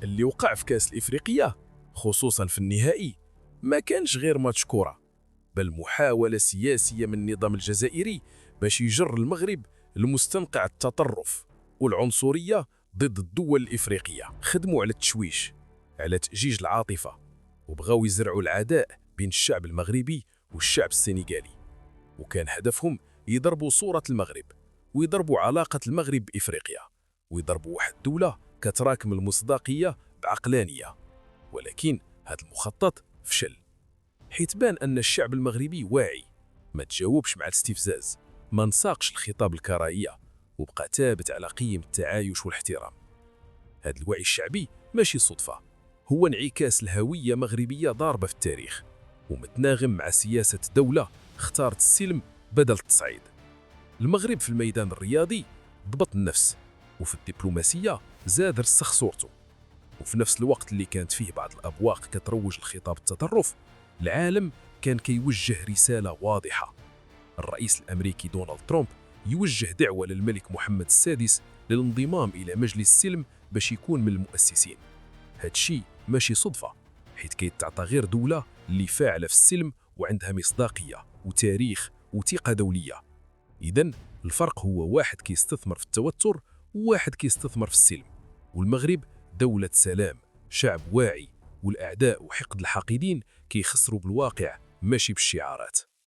اللي وقع في كأس الإفريقية خصوصا في النهائي ما كانش غير ماتش كرة، بل محاولة سياسية من النظام الجزائري باش يجر المغرب لمستنقع التطرف والعنصرية ضد الدول الإفريقية. خدموا على التشويش، على تأجيج العاطفة، وبغاو يزرعوا العداء بين الشعب المغربي والشعب السنغالي، وكان هدفهم يضربوا صورة المغرب ويضربوا علاقة المغرب بإفريقيا ويضربوا واحد دولة كتراكم المصداقية بعقلانية. ولكن هذا المخطط فشل، حيث بان أن الشعب المغربي واعي، ما تجاوبش مع الاستفزاز، ما نساقش الخطاب الكراهية، وبقى ثابت على قيم التعايش والاحترام. هذا الوعي الشعبي ماشي صدفة، هو انعكاس الهوية مغربية ضاربة في التاريخ، ومتناغم مع سياسة دولة اختارت السلم بدل التصعيد. المغرب في الميدان الرياضي ضبط النفس، وفي الدبلوماسية زاد رسخ صورته، وفي نفس الوقت اللي كانت فيه بعض الأبواق كتروج لخطاب التطرف، العالم كان كيوجه رسالة واضحة. الرئيس الأمريكي دونالد ترامب يوجه دعوة للملك محمد السادس للانضمام إلى مجلس السلم باش يكون من المؤسسين. هادشي ماشي صدفة، حيث كيتعطى غير دولة اللي فاعلة في السلم وعندها مصداقية وتاريخ وثقة دولية. إذن الفرق هو واحد كيستثمر في التوتر وواحد كيستثمر في السلم، والمغرب دولة سلام، شعب واعي، والأعداء وحقد الحاقدين كيخسروا بالواقع ماشي بالشعارات.